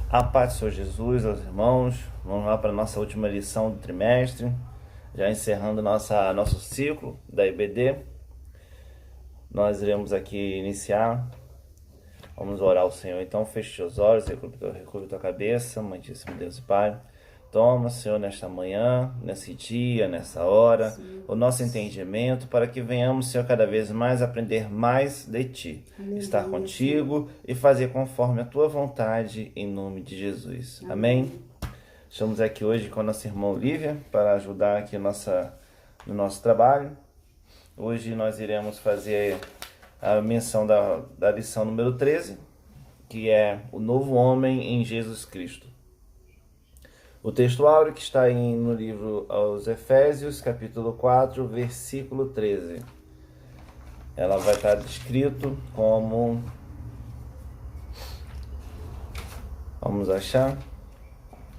A paz do Senhor Jesus, aos irmãos. Vamos lá para a nossa última lição do trimestre, já encerrando nosso ciclo da IBD. Nós iremos aqui iniciar. Vamos orar ao Senhor. Então, feche os olhos, recubra tua cabeça, amantíssimo Deus e Pai. Toma, Senhor, nesta manhã, nesse dia, nessa hora, Sim. o nosso entendimento, para que venhamos, Senhor, cada vez mais aprender mais de Ti. Aleluia, estar contigo Senhor. E fazer conforme a Tua vontade, em nome de Jesus. Amém? Estamos aqui hoje com a nossa irmã Olivia, para ajudar aqui no nosso trabalho. Hoje nós iremos fazer a menção da lição número 13, que é o novo homem em Jesus Cristo. O texto áureo que está no livro aos Efésios, capítulo 4, versículo 13. Ela vai estar descrito como... Vamos achar?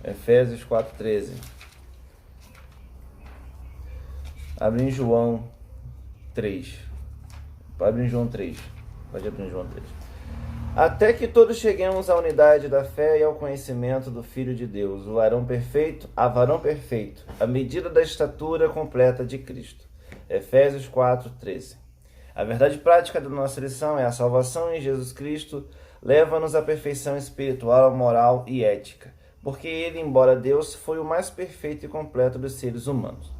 Efésios 4, 13. Abre em João 3. Abre em João 3. Pode abrir em João 3. Até que todos cheguemos à unidade da fé e ao conhecimento do Filho de Deus, o varão perfeito, à medida da estatura completa de Cristo. Efésios 4, 13. A verdade prática da nossa lição é a salvação em Jesus Cristo leva-nos à perfeição espiritual, moral e ética, porque ele, embora Deus, foi o mais perfeito e completo dos seres humanos.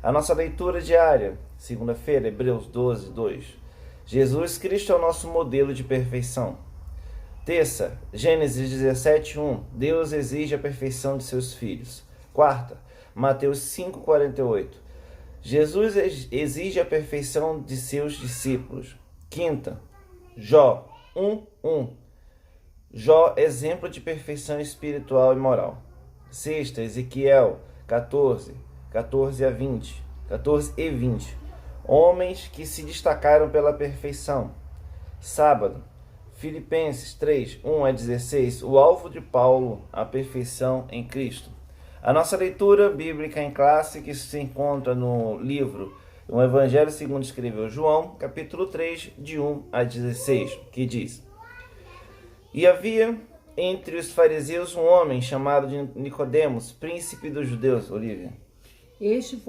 A nossa leitura diária, segunda-feira, Hebreus 12, 2. Jesus Cristo é o nosso modelo de perfeição. Terça, Gênesis 17, 1. Deus exige a perfeição de seus filhos. Quarta, Mateus 5, 48. Jesus exige a perfeição de seus discípulos. Quinta, Jó 1, 1. Jó, exemplo de perfeição espiritual e moral. Sexta, Ezequiel 14, 14 e 20. Homens que se destacaram pela perfeição. Sábado, Filipenses 3, 1 a 16, o alvo de Paulo, a perfeição em Cristo. A nossa leitura bíblica em classe, que se encontra no livro O Evangelho segundo escreveu João, capítulo 3, de 1 a 16, que diz: E havia entre os fariseus um homem chamado de Nicodemos, príncipe dos judeus. Olívia. Este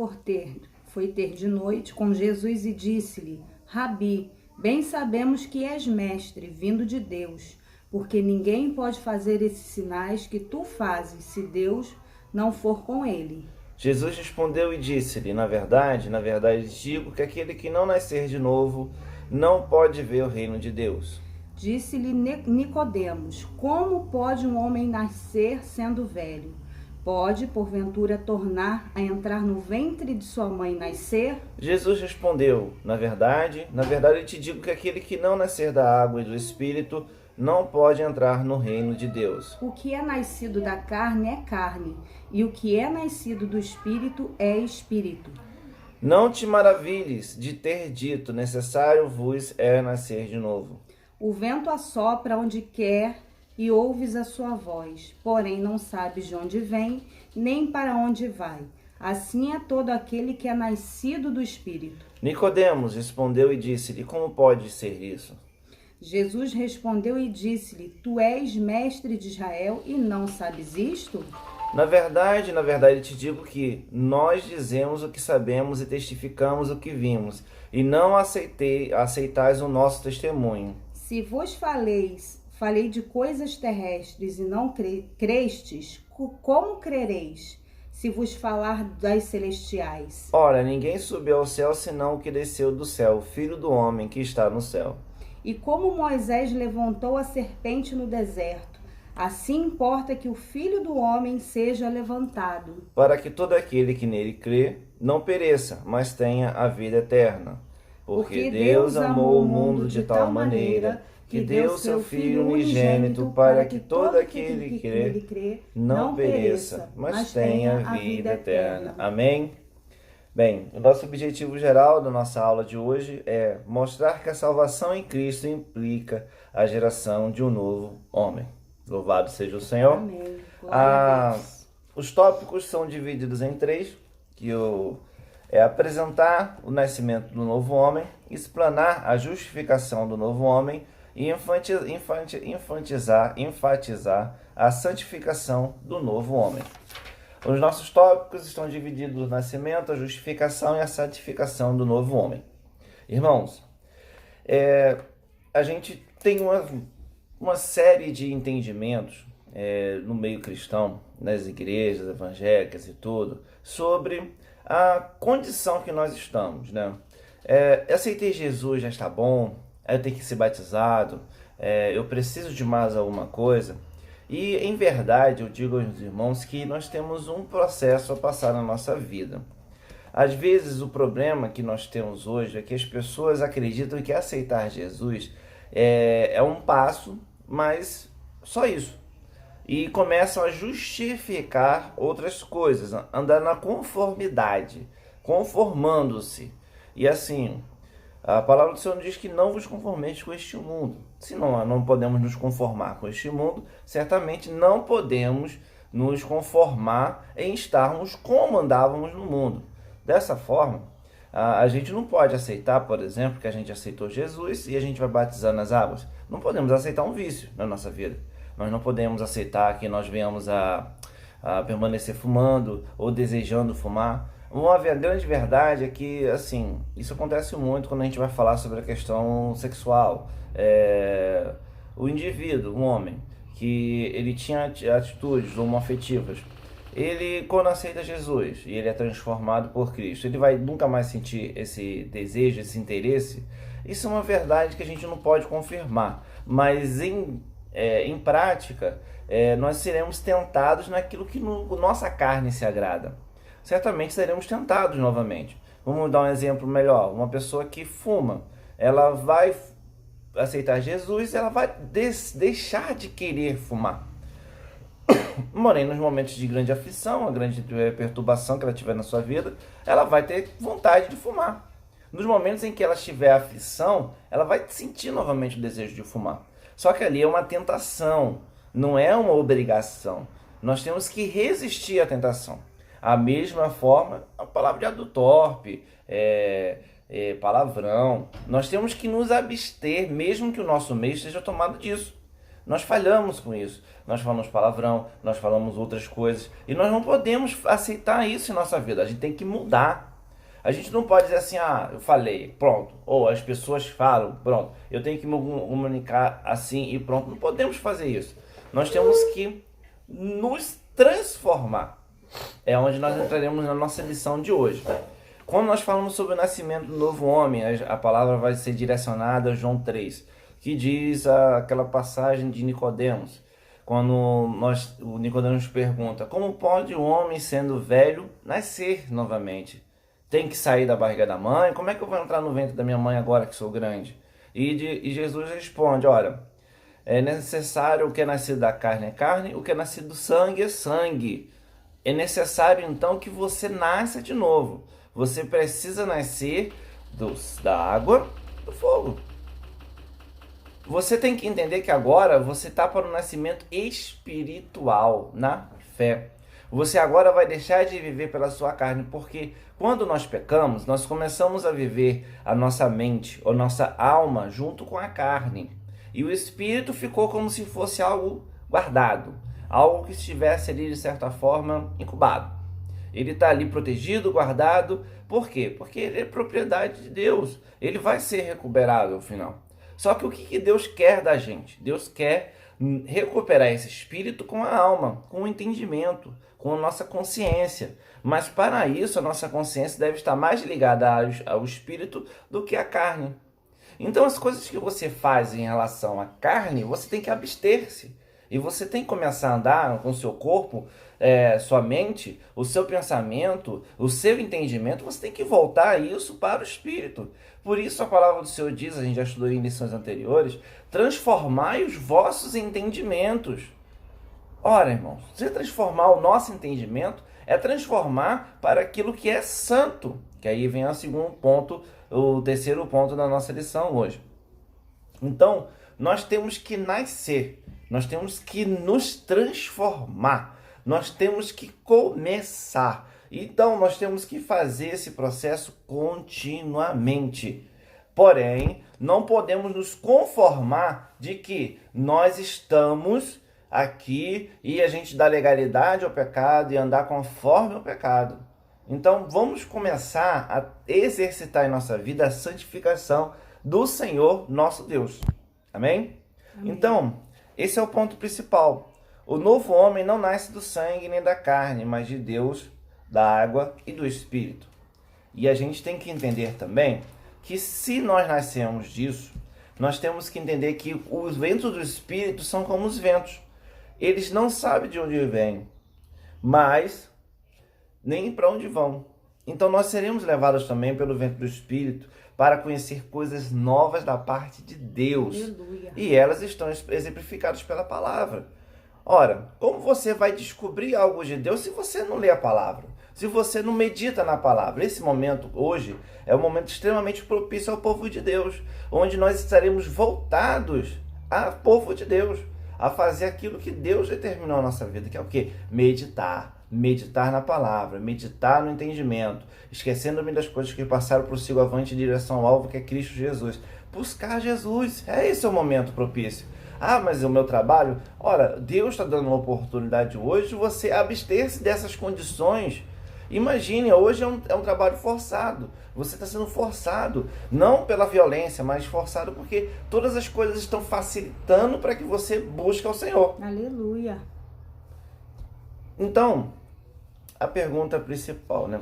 foi ter de noite com Jesus e disse-lhe: Rabi, bem sabemos que és mestre, vindo de Deus, porque ninguém pode fazer esses sinais que tu fazes, se Deus não for com ele. Jesus respondeu e disse-lhe: Na verdade, digo que aquele que não nascer de novo não pode ver o reino de Deus. Disse-lhe Nicodemos: Como pode um homem nascer sendo velho? Pode, porventura, tornar a entrar no ventre de sua mãe e nascer? Jesus respondeu: Na verdade, te digo que aquele que não nascer da água e do Espírito não pode entrar no reino de Deus. O que é nascido da carne é carne, e o que é nascido do Espírito é Espírito. Não te maravilhes de ter dito: necessário vos é nascer de novo. O vento assopra onde quer e ouves a sua voz, porém não sabes de onde vem, nem para onde vai. Assim é todo aquele que é nascido do Espírito. Nicodemos respondeu e disse-lhe: Como pode ser isso? Jesus respondeu e disse-lhe: Tu és mestre de Israel e não sabes isto? Na verdade, te digo que nós dizemos o que sabemos e testificamos o que vimos, e não aceitais o nosso testemunho. Se vos falei de coisas terrestres e não crestes, como crereis, se vos falar das celestiais? Ora, ninguém subiu ao céu senão o que desceu do céu, o Filho do homem que está no céu. E como Moisés levantou a serpente no deserto, assim importa que o Filho do homem seja levantado, para que todo aquele que nele crê não pereça, mas tenha a vida eterna. Porque Deus amou o mundo de tal maneira que deu seu Filho unigênito para que todo aquele que nele crê não pereça, mas tenha a vida eterna. Amém? Bem, o nosso objetivo geral da nossa aula de hoje é mostrar que a salvação em Cristo implica a geração de um novo homem. Louvado seja o Senhor. Amém. Os tópicos são divididos em 3, que é apresentar o nascimento do novo homem, explanar a justificação do novo homem e enfatizar a santificação do novo homem. Os nossos tópicos estão divididos no nascimento, a justificação e a santificação do novo homem. Irmãos, a gente tem uma série de entendimentos no meio cristão, nas igrejas evangélicas e tudo, sobre a condição que nós estamos, né? Aceitei Jesus, já está bom, eu tenho que ser batizado, eu preciso de mais alguma coisa. E, em verdade, eu digo aos irmãos que nós temos um processo a passar na nossa vida. Às vezes, o problema que nós temos hoje é que as pessoas acreditam que aceitar Jesus é um passo, mas só isso. E começam a justificar outras coisas, andar na conformidade, conformando-se. E assim, a palavra do Senhor diz que não vos conformeis com este mundo. Se não podemos nos conformar com este mundo, certamente não podemos nos conformar em estarmos como andávamos no mundo. Dessa forma, a gente não pode aceitar, por exemplo, que a gente aceitou Jesus e a gente vai batizar nas águas. Não podemos aceitar um vício na nossa vida. Nós não podemos aceitar que nós venhamos a permanecer fumando ou desejando fumar. Uma grande verdade é que, assim, isso acontece muito quando a gente vai falar sobre a questão sexual. O indivíduo, um homem, que ele tinha atitudes homoafetivas, ele, quando aceita Jesus e ele é transformado por Cristo, ele vai nunca mais sentir esse desejo, esse interesse. Isso é uma verdade que a gente não pode confirmar, mas em prática, nós seremos tentados naquilo que nossa carne se agrada. Certamente seremos tentados novamente. Vamos dar um exemplo melhor. Uma pessoa que fuma, ela vai aceitar Jesus, ela vai deixar de querer fumar. Porém, nos momentos de grande aflição, uma grande perturbação que ela tiver na sua vida, ela vai ter vontade de fumar. Nos momentos em que ela tiver aflição, ela vai sentir novamente o desejo de fumar. Só que ali é uma tentação, não é uma obrigação. Nós temos que resistir à tentação. A mesma forma, a palavra de adulterio, palavrão. Nós temos que nos abster, mesmo que o nosso meio esteja tomado disso. Nós falhamos com isso. Nós falamos palavrão, nós falamos outras coisas. E nós não podemos aceitar isso em nossa vida. A gente tem que mudar. A gente não pode dizer assim, eu falei, pronto. Ou as pessoas falam, pronto. Eu tenho que me comunicar assim e pronto. Não podemos fazer isso. Nós temos que nos transformar. É onde nós entraremos na nossa lição de hoje. Quando nós falamos sobre o nascimento do novo homem, a palavra vai ser direcionada a João 3, que diz aquela passagem de Nicodemos, quando o Nicodemos pergunta: como pode o homem, sendo velho, nascer novamente? Tem que sair da barriga da mãe? Como é que eu vou entrar no ventre da minha mãe agora que sou grande? E Jesus responde: olha, é necessário, o que é nascido da carne é carne, o que é nascido do sangue é sangue. É necessário então que você nasça de novo. Você precisa nascer da água, do fogo. Você tem que entender que agora você está para o nascimento espiritual, na fé. Você agora vai deixar de viver pela sua carne, porque quando nós pecamos, nós começamos a viver a nossa mente, a nossa alma, junto com a carne. E o espírito ficou como se fosse algo guardado, algo que estivesse ali, de certa forma, incubado. Ele está ali protegido, guardado. Por quê? Porque ele é propriedade de Deus. Ele vai ser recuperado ao final. Só que o que Deus quer da gente? Deus quer recuperar esse espírito com a alma, com o entendimento, com a nossa consciência. Mas para isso a nossa consciência deve estar mais ligada ao espírito do que à carne. Então as coisas que você faz em relação à carne, você tem que abster-se. E você tem que começar a andar com o seu corpo, sua mente, o seu pensamento, o seu entendimento. Você tem que voltar isso para o Espírito. Por isso a palavra do Senhor diz, a gente já estudou em lições anteriores: transformai os vossos entendimentos. Ora, irmãos, se transformar o nosso entendimento é transformar para aquilo que é santo. Que aí vem o terceiro ponto da nossa lição hoje. Então, nós temos que nascer. Nós temos que nos transformar, nós temos que começar. Então, nós temos que fazer esse processo continuamente. Porém, não podemos nos conformar de que nós estamos aqui e a gente dá legalidade ao pecado e andar conforme o pecado. Então, vamos começar a exercitar em nossa vida a santificação do Senhor nosso Deus. Amém? Amém. Então, esse é o ponto principal. O novo homem não nasce do sangue nem da carne, mas de Deus, da água e do Espírito. E a gente tem que entender também que se nós nascemos disso, nós temos que entender que os ventos do Espírito são como os ventos. Eles não sabem de onde vêm, mas nem para onde vão. Então nós seremos levados também pelo vento do Espírito para conhecer coisas novas da parte de Deus. Aleluia. E elas estão exemplificadas pela palavra. Ora, como você vai descobrir algo de Deus se você não lê a palavra? Se você não medita na palavra? Esse momento hoje é um momento extremamente propício ao povo de Deus, onde nós estaremos voltados ao povo de Deus, a fazer aquilo que Deus determinou na nossa vida, que é o quê? Meditar. Meditar na palavra, meditar no entendimento, esquecendo-me das coisas que passaram, prossigo avante em direção ao alvo, que é Cristo Jesus. Buscar Jesus, esse é o momento propício. Ah, mas o meu trabalho? Ora, Deus está dando uma oportunidade hoje de você abster-se dessas condições. Imagine, hoje é um trabalho forçado. Você está sendo forçado, não pela violência, mas forçado porque todas as coisas estão facilitando para que você busque ao Senhor. Aleluia. Então, a pergunta principal, né?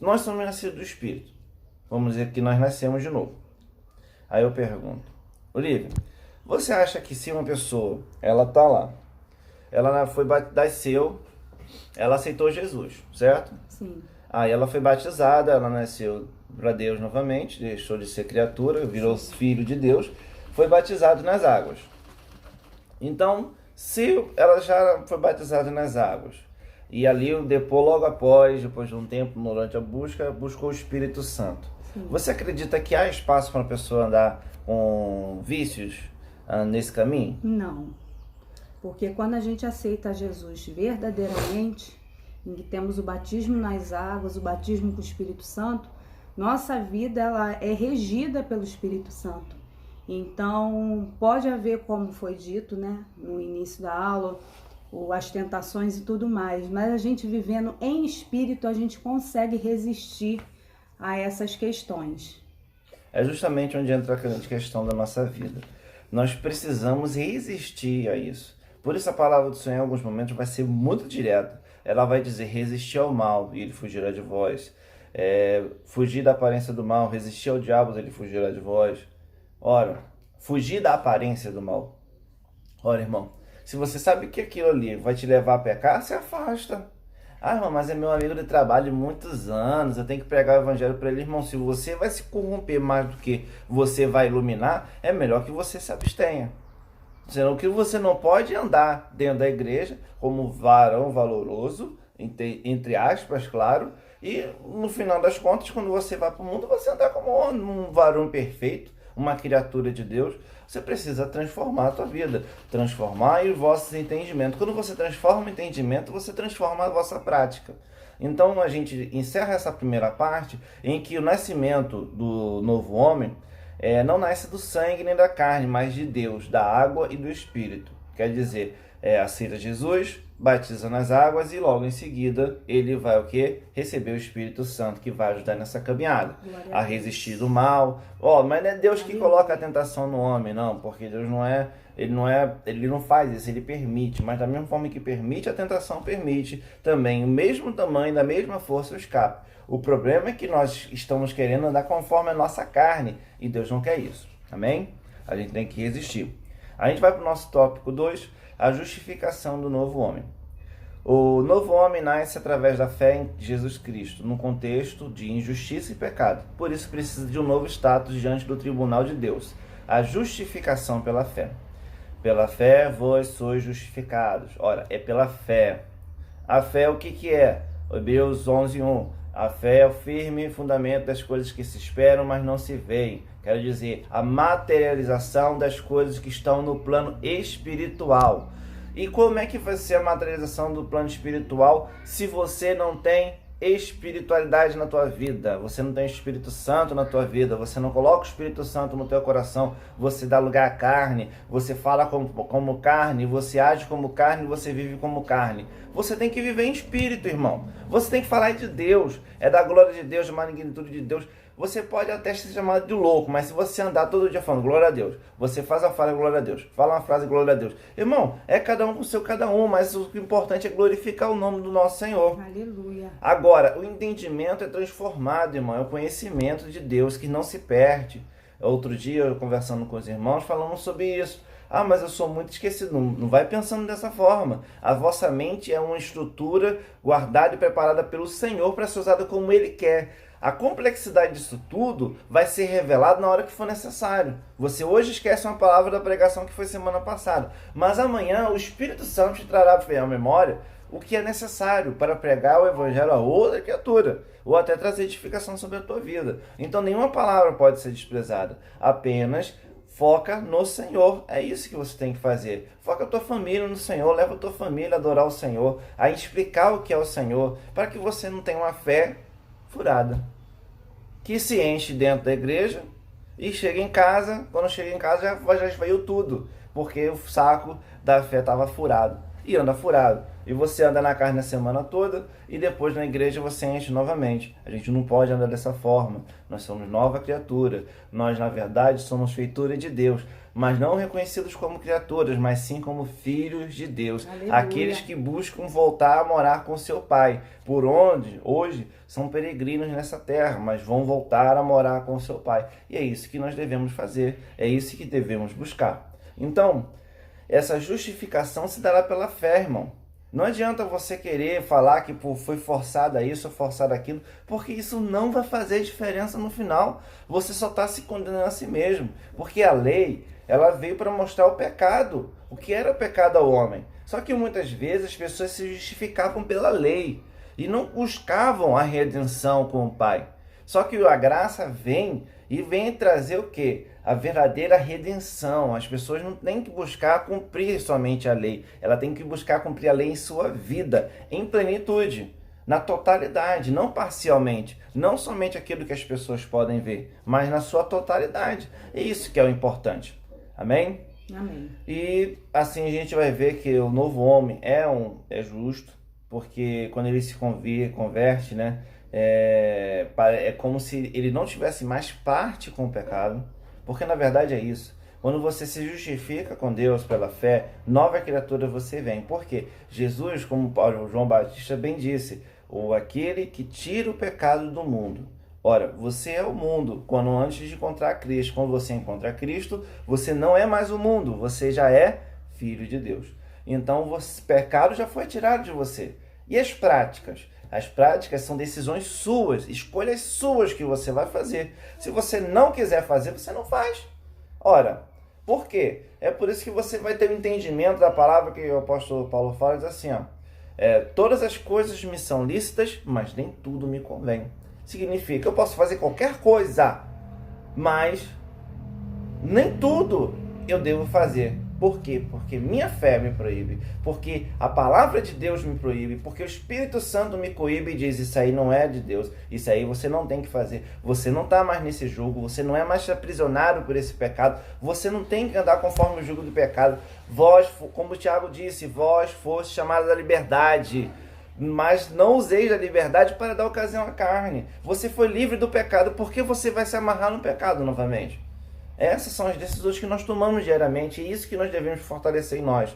Nós somos nascidos do Espírito. Vamos dizer que nós nascemos de novo. Aí eu pergunto, Olívia, você acha que se uma pessoa, ela tá lá, ela nasceu, ela aceitou Jesus, certo? Sim. Aí ela foi batizada, ela nasceu para Deus novamente, deixou de ser criatura, virou filho de Deus, foi batizado nas águas. Então, se ela já foi batizada nas águas, e ali logo após de um tempo, durante a busca, buscou o Espírito Santo. Sim. Você acredita que há espaço para uma pessoa andar com vícios nesse caminho? Não. Porque quando a gente aceita Jesus verdadeiramente, em que temos o batismo nas águas, o batismo com o Espírito Santo, nossa vida ela é regida pelo Espírito Santo. Então, pode haver, como foi dito, né, no início da aula, as tentações e tudo mais, mas a gente vivendo em espírito, a gente consegue resistir a essas questões. É justamente onde entra a grande questão da nossa vida. Nós precisamos resistir a isso. Por isso a palavra do Senhor em alguns momentos vai ser muito direta. Ela vai dizer, resistir ao mal e ele fugirá de vós. Fugir da aparência do mal, resistir ao diabo, ele fugirá de vós. Ora, fugir da aparência do mal. Ora, irmão, se você sabe que aquilo ali vai te levar a pecar, se afasta. Ah, irmão, mas é meu amigo de trabalho de muitos anos, eu tenho que pregar o evangelho para ele. Irmão, se você vai se corromper mais do que você vai iluminar, é melhor que você se abstenha. Senão que você não pode andar dentro da igreja como varão valoroso, entre aspas, claro, e no final das contas, quando você vai para o mundo, você andar como um varão perfeito, uma criatura de Deus. Você precisa transformar a tua vida, transformar os vossos entendimentos. Quando você transforma o entendimento, você transforma a vossa prática. Então a gente encerra essa primeira parte em que o nascimento do novo homem não nasce do sangue nem da carne, mas de Deus, da água e do Espírito. Quer dizer, aceita Jesus, batiza nas águas e logo em seguida ele vai o quê? Receber o Espírito Santo, que vai ajudar nessa caminhada, a resistir do mal. Mas não é Deus que coloca a tentação no homem, não, porque Deus ele não faz isso, ele permite, mas da mesma forma que permite, a tentação permite também, o mesmo tamanho, da mesma força o escape. O problema é que nós estamos querendo andar conforme a nossa carne, e Deus não quer isso, amém? A gente tem que resistir. A gente vai para o nosso tópico 2, a justificação do novo homem. O novo homem nasce através da fé em Jesus Cristo, num contexto de injustiça e pecado. Por isso precisa de um novo status diante do tribunal de Deus, a justificação pela fé. Pela fé vós sois justificados. Ora, é pela fé. A fé o que é? Hebreus 11:1. A fé é o firme fundamento das coisas que se esperam, mas não se veem. Quero dizer, a materialização das coisas que estão no plano espiritual. E como é que vai ser a materialização do plano espiritual se você não tem espiritualidade na tua vida, você não tem o Espírito Santo na tua vida, você não coloca o Espírito Santo no teu coração, você dá lugar à carne, você fala como carne, você age como carne, você vive como carne. Você tem que viver em espírito, irmão. Você tem que falar de Deus, é da glória de Deus, da magnitude de Deus. Você pode até ser chamado de louco, mas se você andar todo dia falando glória a Deus, você faz a fala glória a Deus, fala uma frase glória a Deus. Irmão, é cada um com o seu cada um, mas o importante é glorificar o nome do nosso Senhor. Aleluia. Agora, o entendimento é transformado, irmão, é o conhecimento de Deus que não se perde. Outro dia, eu conversando com os irmãos, falando sobre isso. Ah, mas eu sou muito esquecido. Não vai pensando dessa forma. A vossa mente é uma estrutura guardada e preparada pelo Senhor para ser usada como Ele quer. A complexidade disso tudo vai ser revelada na hora que for necessário. Você hoje esquece uma palavra da pregação que foi semana passada, mas amanhã o Espírito Santo te trará à memória o que é necessário para pregar o Evangelho a outra criatura, ou até trazer edificação sobre a tua vida. Então nenhuma palavra pode ser desprezada, apenas foca no Senhor. É isso que você tem que fazer. Foca a tua família no Senhor, leva a tua família a adorar o Senhor, a explicar o que é o Senhor, para que você não tenha uma fé furada, que se enche dentro da igreja e chega em casa, quando chega em casa já veio tudo, porque o saco da fé estava furado, e anda furado. E você anda na carne a semana toda e depois na igreja você enche novamente. A gente não pode andar dessa forma. Nós somos nova criatura. Nós, na verdade, somos feitura de Deus, mas não reconhecidos como criaturas, mas sim como filhos de Deus. Aleluia. Aqueles que buscam voltar a morar com seu Pai, por onde hoje são peregrinos nessa terra, mas vão voltar a morar com seu Pai. E é isso que nós devemos fazer, é isso que devemos buscar. Então, essa justificação se dará pela fé, irmão. Não adianta você querer falar que foi forçado isso ou forçado aquilo, porque isso não vai fazer diferença no final. Você só está se condenando a si mesmo, porque a lei, ela veio para mostrar o pecado, o que era o pecado ao homem. Só que muitas vezes as pessoas se justificavam pela lei e não buscavam a redenção com o Pai. Só que a graça vem trazer o quê? A verdadeira redenção. As pessoas não têm que buscar cumprir somente a lei. Ela tem que buscar cumprir a lei em sua vida, em plenitude, na totalidade, não parcialmente. Não somente aquilo que as pessoas podem ver, mas na sua totalidade. É isso que é o importante. Amém? Amém. E assim a gente vai ver que o novo homem é justo, porque quando ele se converte, né? É como se ele não tivesse mais parte com o pecado, porque na verdade é isso. Quando você se justifica com Deus pela fé, nova criatura você vem. Porque Jesus, como João Batista bem disse, aquele que tira o pecado do mundo. Ora, você é o mundo quando antes de encontrar Cristo. Quando você encontra Cristo, você não é mais o mundo, você já é filho de Deus. Então o pecado já foi tirado de você. E as práticas? As práticas são decisões suas, escolhas suas que você vai fazer. Se você não quiser fazer, você não faz. Ora, por quê? É por isso que você vai ter o entendimento da palavra que o apóstolo Paulo fala, diz assim, todas as coisas me são lícitas, mas nem tudo me convém. Significa, eu posso fazer qualquer coisa, mas nem tudo eu devo fazer. Por quê? Porque minha fé me proíbe, porque a palavra de Deus me proíbe, porque o Espírito Santo me coíbe e diz, isso aí não é de Deus, isso aí você não tem que fazer, você não está mais nesse jugo, você não é mais aprisionado por esse pecado, você não tem que andar conforme o jugo do pecado. Vós, como o Tiago disse, vós foste chamados à liberdade, mas não useis a liberdade para dar ocasião à carne. Você foi livre do pecado, por que você vai se amarrar no pecado novamente? Essas são as decisões que nós tomamos diariamente e isso que nós devemos fortalecer em nós.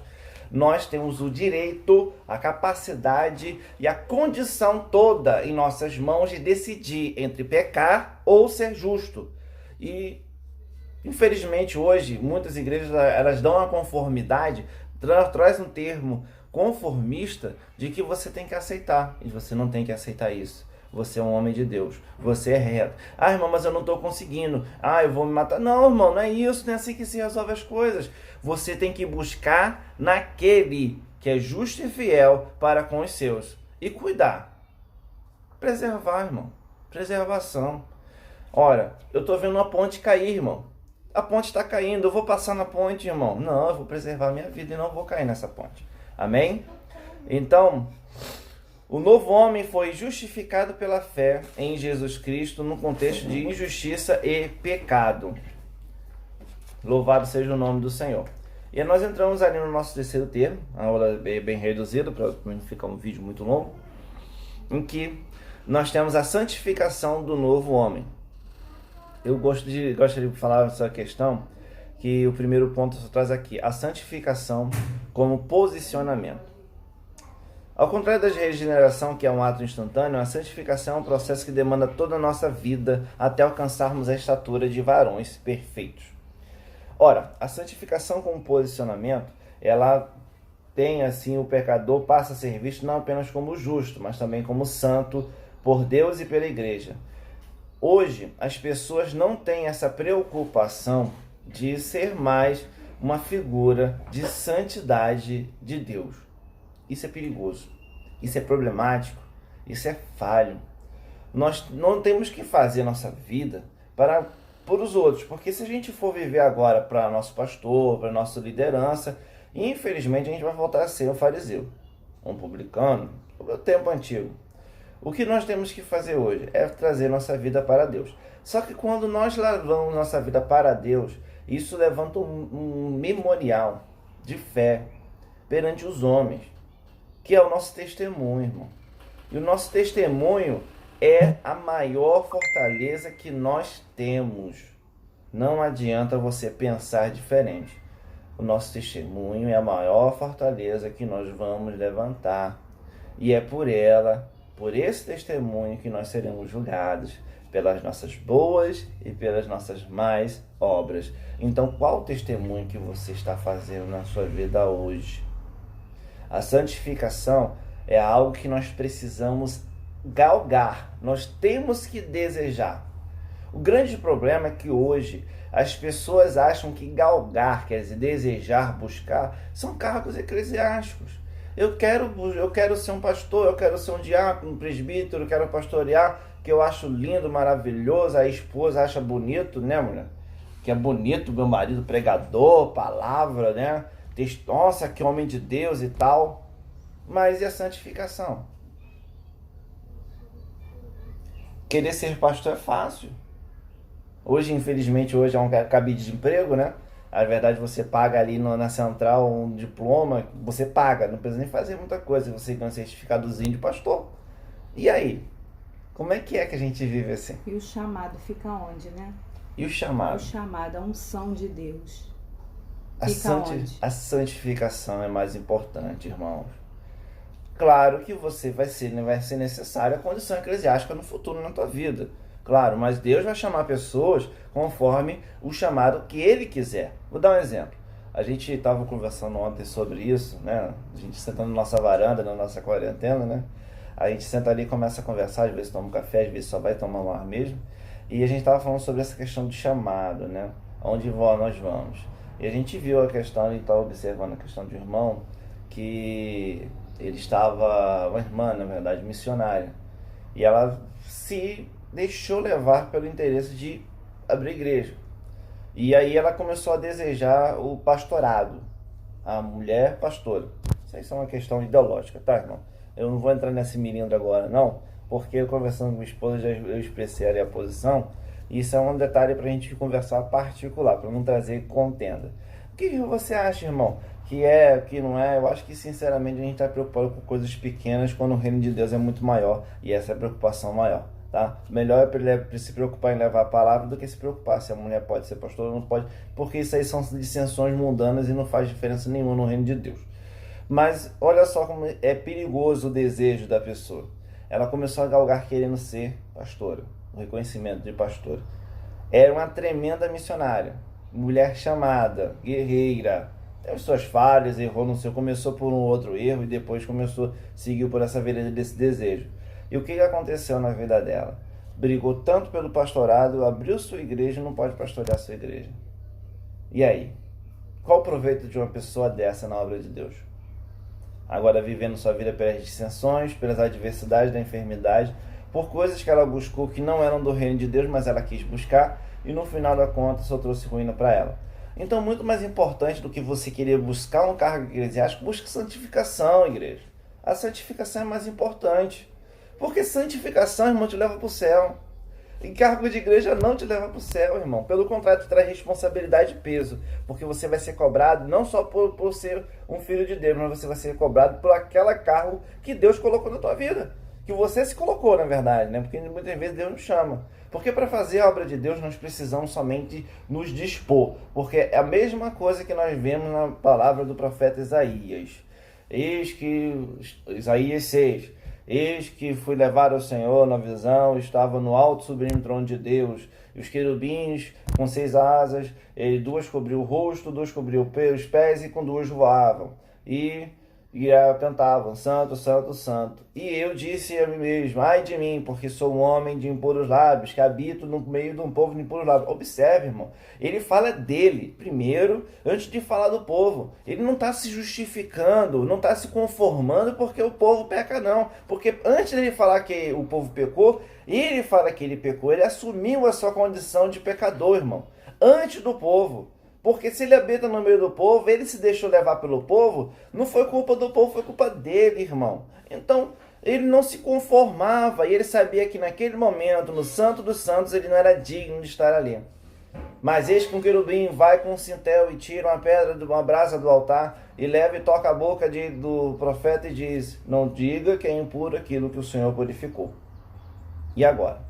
Nós temos o direito, a capacidade e a condição toda em nossas mãos de decidir entre pecar ou ser justo. E, infelizmente, hoje, muitas igrejas elas dão a conformidade, traz um termo conformista de que você tem que aceitar. E você não tem que aceitar isso. Você é um homem de Deus, você é reto. Ah, irmão, mas eu não estou conseguindo. Ah, eu vou me matar. Não, irmão, não é isso, não é assim que se resolve as coisas. Você tem que buscar naquele que é justo e fiel para com os seus. E cuidar. Preservar, irmão. Preservação. Ora, eu estou vendo uma ponte cair, irmão. A ponte está caindo, eu vou passar na ponte, irmão. Não, eu vou preservar minha vida e não vou cair nessa ponte. Amém? Então, O novo homem foi justificado pela fé em Jesus Cristo no contexto de injustiça e pecado. Louvado seja o nome do Senhor. E nós entramos ali no nosso terceiro termo, a aula é bem reduzida, para não ficar um vídeo muito longo, em que nós temos a santificação do novo homem. Eu gostaria de falar essa questão, que o primeiro ponto só traz aqui, a santificação como posicionamento. Ao contrário da regeneração, que é um ato instantâneo, a santificação é um processo que demanda toda a nossa vida até alcançarmos a estatura de varões perfeitos. Ora, a santificação como posicionamento, ela tem assim, o pecador passa a ser visto não apenas como justo, mas também como santo por Deus e pela igreja. Hoje, as pessoas não têm essa preocupação de ser mais uma figura de santidade de Deus. Isso é perigoso, isso é problemático, isso é falho. Nós não temos que fazer nossa vida para os outros, porque se a gente for viver agora para nosso pastor, para nossa liderança, infelizmente a gente vai voltar a ser um fariseu, um publicano, do tempo antigo. O que nós temos que fazer hoje é trazer nossa vida para Deus. Só que quando nós levamos nossa vida para Deus, isso levanta um memorial de fé perante os homens, que é o nosso testemunho, irmão. E o nosso testemunho é a maior fortaleza que nós temos. Não adianta você pensar diferente. O nosso testemunho é a maior fortaleza que nós vamos levantar. E é por ela, por esse testemunho, que nós seremos julgados pelas nossas boas e pelas nossas más obras. Então, qual o testemunho que você está fazendo na sua vida hoje? A santificação é algo que nós precisamos galgar, nós temos que desejar. O grande problema é que hoje as pessoas acham que galgar, quer dizer, desejar, buscar, são cargos eclesiásticos. Eu quero ser um pastor, eu quero ser um diácono, um presbítero, eu quero pastorear, que eu acho lindo, maravilhoso, a esposa acha bonito, né, mulher? Que é bonito meu marido pregador, palavra, né? Nossa, que homem de Deus e tal. Mas e a santificação? Querer ser pastor é fácil. Hoje, infelizmente, é um cabide de emprego, né? Na verdade, você paga ali na central um diploma, você paga, não precisa nem fazer muita coisa, você ganha um certificadozinho de pastor. E aí? Como é que a gente vive assim? E o chamado fica onde, né? E o chamado? O chamado, a unção de Deus. A santificação é mais importante, irmãos. Claro que vai ser necessária a condição eclesiástica no futuro na tua vida. Claro, mas Deus vai chamar pessoas conforme o chamado que Ele quiser. Vou dar um exemplo. A gente estava conversando ontem sobre isso, né? A gente sentando na nossa varanda, na nossa quarentena, né? A gente senta ali e começa a conversar, às vezes toma um café, às vezes só vai tomar um ar mesmo. E a gente estava falando sobre essa questão de chamado, né? Onde nós vamos. E a gente viu a questão, e estava observando a questão de um irmão, que ele estava, uma irmã, na verdade, missionária. E ela se deixou levar pelo interesse de abrir igreja. E aí ela começou a desejar o pastorado, a mulher pastora. Isso aí é uma questão ideológica, tá, irmão? Eu não vou entrar nesse milindro agora, não, porque eu conversando com minha esposa, eu expressei ali a posição. Isso é um detalhe para a gente conversar particular, para não trazer contenda. O que você acha, irmão? Que é, que não é? Eu acho que, sinceramente, a gente está preocupado com coisas pequenas quando o reino de Deus é muito maior. E essa é a preocupação maior, tá? Melhor é se preocupar em levar a palavra do que se preocupar se a mulher pode ser pastora ou não pode. Porque isso aí são dissensões mundanas e não faz diferença nenhuma no reino de Deus. Mas olha só como é perigoso o desejo da pessoa. Ela começou a galgar querendo ser pastora. O reconhecimento de pastora. Era uma tremenda missionária, mulher chamada, guerreira, teve suas falhas, errou no seu, começou por um outro erro e depois seguiu por essa vereda desse desejo. E o que aconteceu na vida dela? Brigou tanto pelo pastorado, abriu sua igreja e não pode pastorear sua igreja. E aí? Qual o proveito de uma pessoa dessa na obra de Deus? Agora vivendo sua vida pelas dissensões, pelas adversidades da enfermidade, por coisas que ela buscou que não eram do reino de Deus, mas ela quis buscar, e no final da conta só trouxe ruína para ela. Então, muito mais importante do que você querer buscar um cargo eclesiástico, busque santificação, igreja. a santificação é mais importante. Porque santificação, irmão, te leva para o céu. Encargo de igreja não te leva para o céu, irmão. Pelo contrário, te traz responsabilidade e peso. Porque você vai ser cobrado não só por ser um filho de Deus, mas você vai ser cobrado por aquela cargo que Deus colocou na tua vida. Que você se colocou, na verdade, né? Porque muitas vezes Deus nos chama. Porque para fazer a obra de Deus, nós precisamos somente nos dispor. Porque é a mesma coisa que nós vemos na palavra do profeta Isaías. Isaías 6. Eis que fui levar ao Senhor na visão, estava no alto sublime trono de Deus, e os querubins com 6 asas, e 2 cobriam o rosto, 2 cobriam os pés, e com 2 voavam. E cantavam, santo, santo, santo. E eu disse a mim mesmo, ai de mim, porque sou um homem de impuros lábios, que habito no meio de um povo de impuros lábios. Observe, irmão, ele fala dele primeiro, antes de falar do povo. Ele não está se justificando, não está se conformando porque o povo peca, não. Porque antes de ele falar que o povo pecou, ele fala que ele pecou, ele assumiu a sua condição de pecador, irmão, antes do povo. Porque se ele habita no meio do povo, ele se deixou levar pelo povo, não foi culpa do povo, foi culpa dele, irmão. Então, ele não se conformava e ele sabia que naquele momento, no Santo dos Santos, ele não era digno de estar ali. Mas eis que um querubim vai com um cintel e tira uma pedra de uma brasa do altar e leva e toca a boca do profeta e diz, não diga que é impuro aquilo que o Senhor purificou. E agora?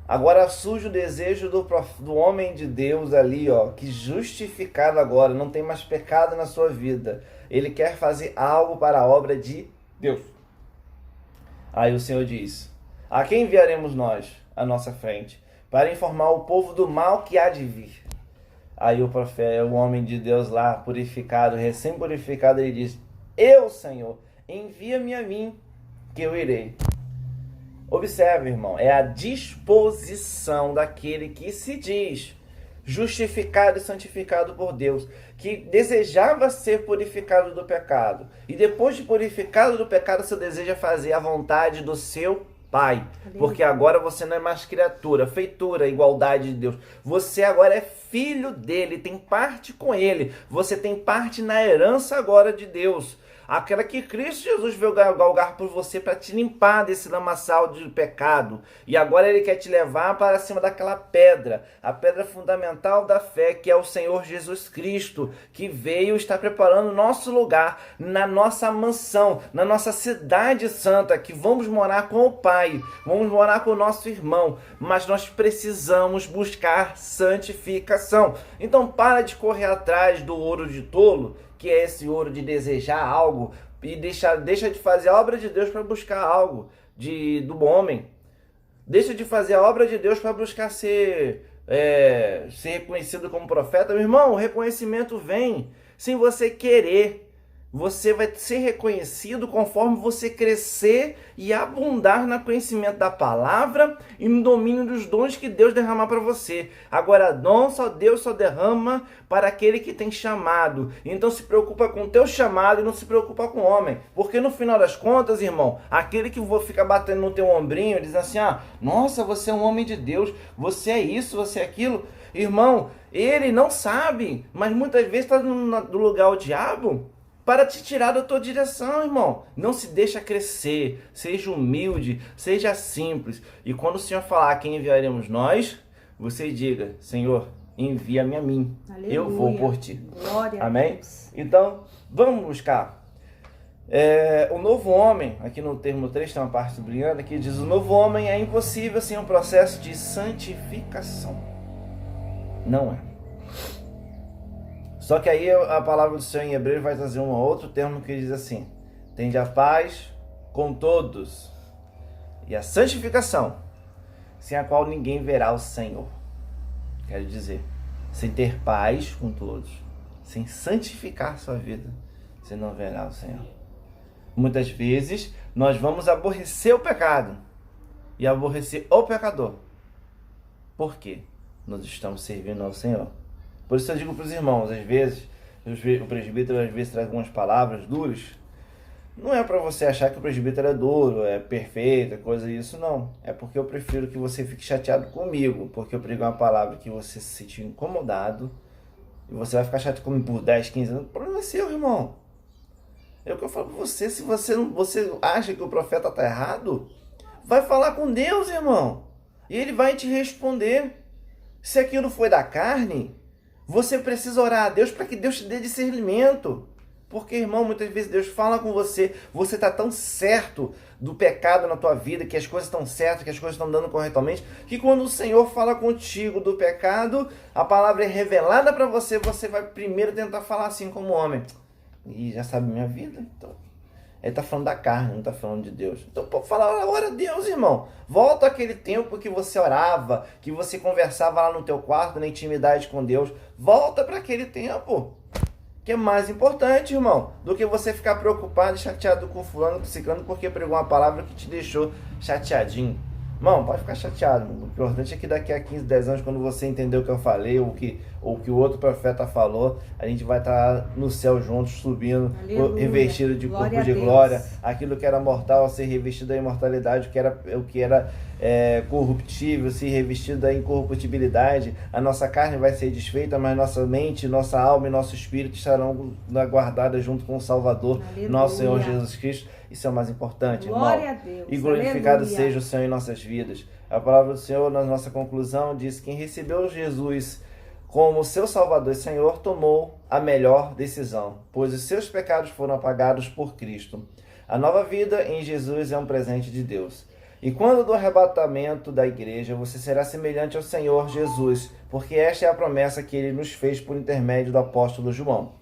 Agora surge o desejo do homem de Deus ali, ó, que justificado agora, não tem mais pecado na sua vida. Ele quer fazer algo para a obra de Deus. Aí o Senhor diz, a quem enviaremos nós à nossa frente, para informar o povo do mal que há de vir? Aí o profeta, o homem de Deus lá, purificado, recém-purificado, ele diz, eu, Senhor, envia-me a mim, que eu irei. Observe, irmão, é a disposição daquele que se diz justificado e santificado por Deus, que desejava ser purificado do pecado. E depois de purificado do pecado, você deseja fazer a vontade do seu Pai. Porque agora você não é mais criatura, feitura, igualdade de Deus. Você agora é filho dele, tem parte com ele. Você tem parte na herança agora de Deus. Aquela que Cristo Jesus veio galgar por você para te limpar desse lamaçal de pecado. E agora ele quer te levar para cima daquela pedra, a pedra fundamental da fé, que é o Senhor Jesus Cristo, que veio estar preparando o nosso lugar na nossa mansão, na nossa cidade santa, que vamos morar com o Pai, vamos morar com o nosso irmão, mas nós precisamos buscar santificação. Então para de correr atrás do ouro de tolo, que é esse ouro de desejar algo, e deixa de fazer a obra de Deus para buscar algo do homem. Deixa de fazer a obra de Deus para buscar ser reconhecido como profeta. Meu irmão, o reconhecimento vem sem você querer. Você vai ser reconhecido conforme você crescer e abundar no conhecimento da palavra e no domínio dos dons que Deus derramar para você. Agora, dom só Deus só derrama para aquele que tem chamado. Então se preocupa com o teu chamado e não se preocupa com o homem. Porque no final das contas, irmão, aquele que fica batendo no teu ombrinho, diz assim, nossa, você é um homem de Deus, você é isso, você é aquilo. Irmão, ele não sabe, mas muitas vezes está no lugar o diabo para te tirar da tua direção, irmão. Não se deixa crescer, seja humilde, seja simples. E quando o Senhor falar quem enviaremos nós, você diga, Senhor, envia-me a mim. Aleluia. Eu vou por ti. Glória amém? A Deus. Então, vamos buscar. O novo homem, aqui no termo 3 tem uma parte sublinhada que diz, o novo homem é impossível sem um processo de santificação. Não é. Só que aí a palavra do Senhor em Hebreus vai trazer um outro termo que diz assim, tende a paz com todos e a santificação, sem a qual ninguém verá o Senhor. Quero dizer, sem ter paz com todos, sem santificar sua vida, você não verá o Senhor. Muitas vezes nós vamos aborrecer o pecado e aborrecer o pecador. Por quê? Nós estamos servindo ao Senhor. Por isso eu digo para os irmãos, às vezes, o presbítero às vezes traz algumas palavras duras. Não é para você achar que o presbítero é duro, é perfeito, é coisa isso, não. É porque eu prefiro que você fique chateado comigo, porque eu prego uma palavra que você se sentiu incomodado, e você vai ficar chateado comigo por 10, 15 anos. O problema é seu, irmão. É o que eu falo para você, se você acha que o profeta está errado, vai falar com Deus, irmão. E ele vai te responder. Se aquilo foi da carne, você precisa orar a Deus para que Deus te dê discernimento. Porque, irmão, muitas vezes Deus fala com você, você está tão certo do pecado na tua vida, que as coisas estão certas, que as coisas estão dando corretamente, que quando o Senhor fala contigo do pecado, a palavra é revelada para você, você vai primeiro tentar falar assim como homem. E já sabe minha vida, então... Ele está falando da carne, não está falando de Deus. Então, pô, fala, ora a Deus, irmão. Volta àquele tempo que você orava, que você conversava lá no teu quarto, na intimidade com Deus. Volta para aquele tempo. Que é mais importante, irmão, do que você ficar preocupado e chateado com fulano, com ciclano, porque pregou uma palavra que te deixou chateadinho. Irmão, pode ficar chateado. O importante é que daqui a 15, 10 anos, quando você entender o que eu falei, ou que o outro profeta falou, a gente vai estar no céu juntos, subindo, aleluia, revestido de corpo de glória. Aquilo que era mortal a ser revestido da imortalidade, o que era corruptível, se revestido da incorruptibilidade. A nossa carne vai ser desfeita, mas nossa mente, nossa alma e nosso espírito estarão guardadas junto com o Salvador, aleluia, nosso Senhor Jesus Cristo. Isso é o mais importante, glória irmão. A Deus. E glorificado Aleluia. Seja o Senhor em nossas vidas. A palavra do Senhor, na nossa conclusão, diz que quem recebeu Jesus como seu Salvador e Senhor tomou a melhor decisão, pois os seus pecados foram apagados por Cristo. A nova vida em Jesus é um presente de Deus. E quando do arrebatamento da igreja, você será semelhante ao Senhor Jesus, porque esta é a promessa que ele nos fez por intermédio do apóstolo João.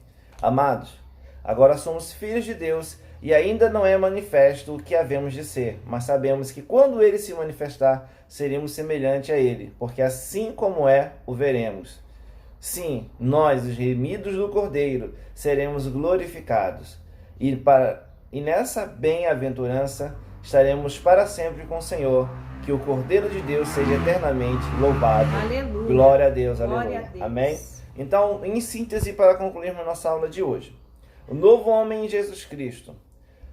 Amados, agora somos filhos de Deus e ainda não é manifesto o que havemos de ser, mas sabemos que quando ele se manifestar, seremos semelhante a ele, porque assim como é, o veremos. Sim, nós, os remidos do Cordeiro, seremos glorificados. E nessa bem-aventurança estaremos para sempre com o Senhor. Que o Cordeiro de Deus seja eternamente louvado. Aleluia. Glória a Deus, aleluia. Glória a Deus. Amém? Então, em síntese, para concluirmos nossa aula de hoje. O novo homem em Jesus Cristo.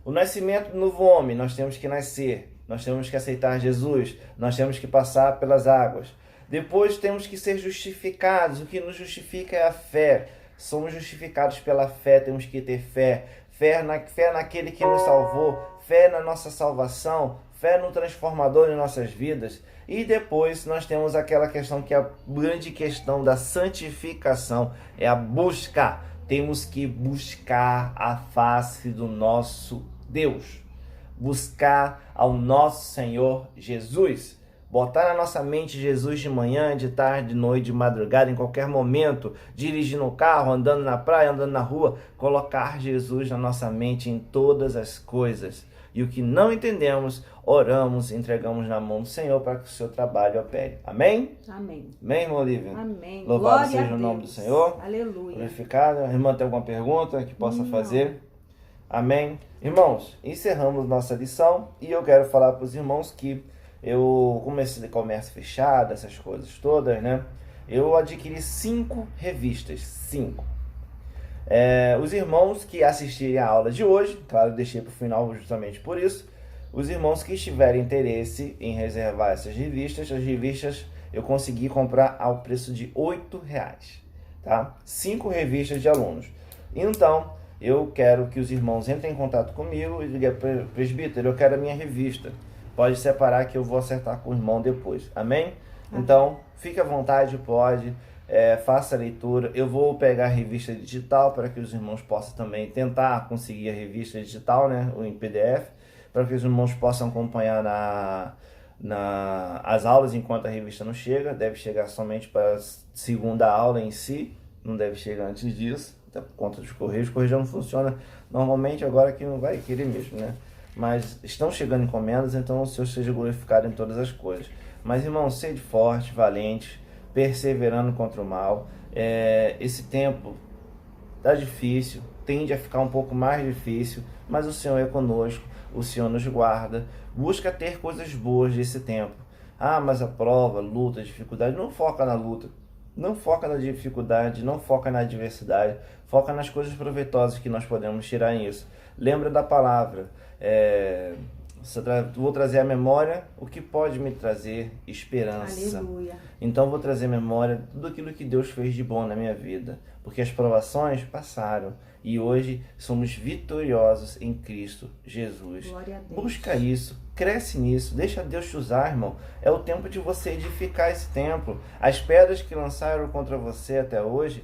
O nascimento do novo homem, nós temos que nascer. Nós temos que aceitar Jesus. Nós temos que passar pelas águas. Depois temos que ser justificados. O que nos justifica é a fé. Somos justificados pela fé, temos que ter fé. Fé naquele que nos salvou, fé na nossa salvação, fé no transformador em nossas vidas. E depois nós temos aquela questão que é a grande questão da santificação, é a busca. Temos que buscar a face do nosso Deus, buscar ao nosso Senhor Jesus. Botar na nossa mente Jesus de manhã, de tarde, de noite, de madrugada, em qualquer momento, dirigindo o carro, andando na praia, andando na rua, colocar Jesus na nossa mente em todas as coisas. E o que não entendemos, oramos, entregamos na mão do Senhor para que o seu trabalho opere. Amém? Amém. Amém, irmã Olívia? Amém. Louvado Glória seja o nome do Senhor. Aleluia. Glorificado. A irmã tem alguma pergunta que possa fazer? Amém. Irmãos, encerramos nossa lição e eu quero falar para os irmãos que eu comecei de comércio fechado, essas coisas todas, né? Eu adquiri 5 revistas, 5. Os irmãos que assistirem a aula de hoje, claro, deixei para o final justamente por isso, os irmãos que tiverem interesse em reservar essas revistas, as revistas eu consegui comprar ao preço de R$8, tá? 5 revistas de alunos. Então, eu quero que os irmãos entrem em contato comigo e digam, presbítero, eu quero a minha revista. Pode separar que eu vou acertar com o irmão depois. Amém? Então, fique à vontade, pode. Faça a leitura. Eu vou pegar a revista digital para que os irmãos possam também tentar conseguir a revista digital, né? Ou em PDF, para que os irmãos possam acompanhar as aulas enquanto a revista não chega. Deve chegar somente para a segunda aula em si. Não deve chegar antes disso. Até por conta dos correios. O correio já não funciona normalmente, agora que não vai querer mesmo, né? Mas estão chegando encomendas, então o Senhor seja glorificado em todas as coisas. Mas, irmão, sede forte, valente, perseverando contra o mal. Esse tempo tá difícil, tende a ficar um pouco mais difícil, mas o Senhor é conosco, o Senhor nos guarda. Busca ter coisas boas desse tempo. Mas a prova, luta, dificuldade, não foca na luta. Não foca na dificuldade, não foca na adversidade, foca nas coisas proveitosas que nós podemos tirar nisso. Lembra da palavra. Vou trazer à memória o que pode me trazer esperança. Aleluia. Então vou trazer à memória tudo aquilo que Deus fez de bom na minha vida, porque as provações passaram e hoje somos vitoriosos em Cristo Jesus. Glória a Deus. Busca isso, cresce nisso, deixa Deus te usar, irmão. É o tempo de você edificar esse templo. As pedras que lançaram contra você até hoje,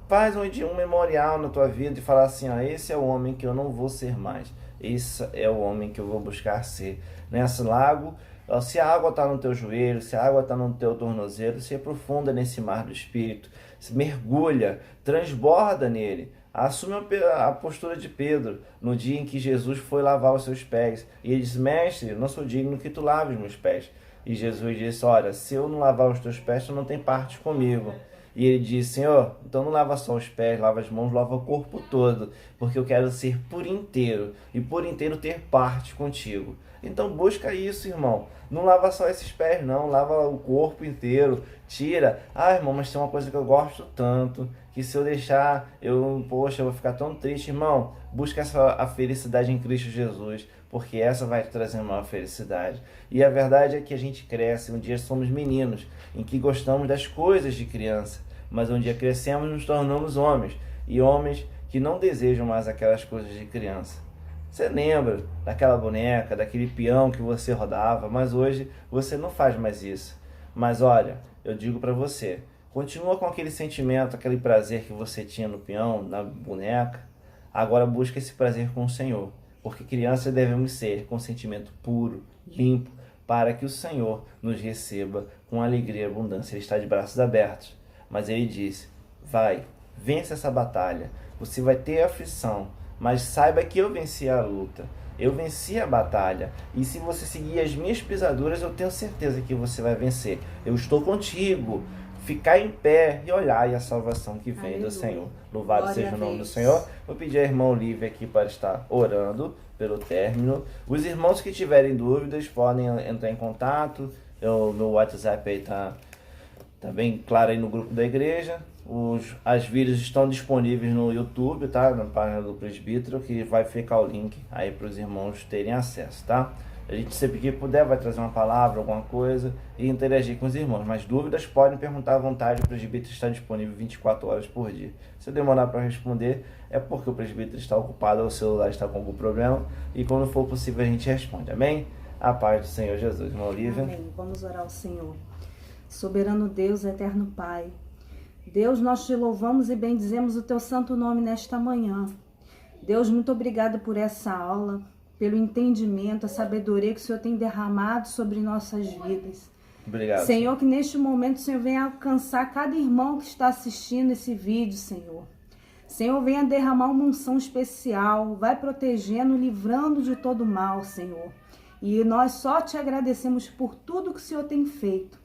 faz um memorial na tua vida e falar assim, esse é o homem que eu não vou ser mais. Esse é o homem que eu vou buscar ser. Nesse lago, se a água está no teu joelho, se a água está no teu tornozelo, se aprofunda nesse mar do Espírito, se mergulha, transborda nele. Assume a postura de Pedro no dia em que Jesus foi lavar os seus pés. E ele disse, mestre, eu não sou digno que tu laves meus pés. E Jesus disse, olha, se eu não lavar os teus pés, tu não tem parte comigo. E ele disse, Senhor, então não lava só os pés, lava as mãos, lava o corpo todo, porque eu quero ser por inteiro, e por inteiro ter parte contigo. Então busca isso, irmão. Não lava só esses pés, não, lava o corpo inteiro, tira. Irmão, mas tem uma coisa que eu gosto tanto, que se eu deixar, eu vou ficar tão triste. Irmão, busca a felicidade em Cristo Jesus, porque essa vai te trazer uma felicidade. E a verdade é que a gente cresce, um dia somos meninos, em que gostamos das coisas de criança, mas um dia crescemos e nos tornamos homens, e homens que não desejam mais aquelas coisas de criança. Você lembra daquela boneca, daquele peão que você rodava, mas hoje você não faz mais isso. Mas olha, eu digo para você, continua com aquele sentimento, aquele prazer que você tinha no peão, na boneca, agora busca esse prazer com o Senhor, porque crianças devemos ser com sentimento puro, limpo, para que o Senhor nos receba com alegria e abundância. Ele está de braços abertos, mas ele disse, vai, vence essa batalha, você vai ter aflição, mas saiba que eu venci a luta, eu venci a batalha, e se você seguir as minhas pisaduras, eu tenho certeza que você vai vencer. Eu estou contigo. Ficar em pé e olhar a salvação que vem do Senhor. Louvado seja o nome do Senhor. Vou pedir a irmã Olívia aqui para estar orando pelo término. Os irmãos que tiverem dúvidas podem entrar em contato. Meu WhatsApp aí tá bem claro aí no grupo da igreja. As vídeos estão disponíveis no YouTube, tá? Na página do presbítero, que vai ficar o link aí para os irmãos terem acesso, tá? A gente sempre que puder vai trazer uma palavra, alguma coisa e interagir com os irmãos. Mas dúvidas podem perguntar à vontade, o presbítero está disponível 24 horas por dia. Se eu demorar para responder é porque o presbítero está ocupado ou o celular está com algum problema. E quando for possível a gente responde, amém? A paz do Senhor Jesus. Irmã Olívia. Amém. Vamos orar ao Senhor. Soberano Deus, eterno Pai. Deus, nós te louvamos e bendizemos o teu santo nome nesta manhã. Deus, muito obrigado por essa aula, pelo entendimento, a sabedoria que o Senhor tem derramado sobre nossas vidas. Obrigado. Senhor, que neste momento o Senhor venha alcançar cada irmão que está assistindo esse vídeo, Senhor. Senhor, venha derramar uma unção especial, vai protegendo, livrando de todo mal, Senhor. E nós só te agradecemos por tudo que o Senhor tem feito.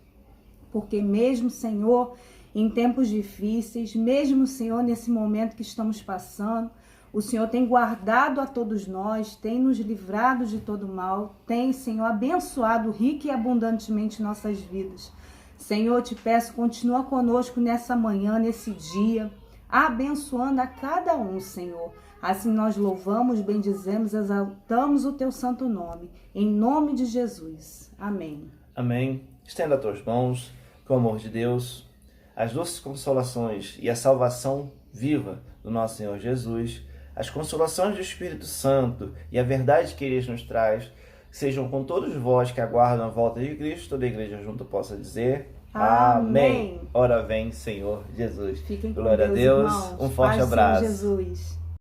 Porque mesmo, Senhor, em tempos difíceis, mesmo, Senhor, nesse momento que estamos passando, o Senhor tem guardado a todos nós, tem nos livrado de todo mal, tem, Senhor, abençoado rica e abundantemente nossas vidas. Senhor, te peço, continua conosco nessa manhã, nesse dia, abençoando a cada um, Senhor. Assim nós louvamos, bendizemos, exaltamos o teu santo nome. Em nome de Jesus. Amém. Amém. Estenda as tuas mãos, com o amor de Deus, as doces consolações e a salvação viva do nosso Senhor Jesus, as consolações do Espírito Santo e a verdade que Ele nos traz, sejam com todos vós que aguardam a volta de Cristo, toda a igreja junto possa dizer amém. Ora vem, Senhor Jesus. Fiquem com Glória Deus, a Deus. irmãos. Um forte Paz, abraço. Senhor Jesus.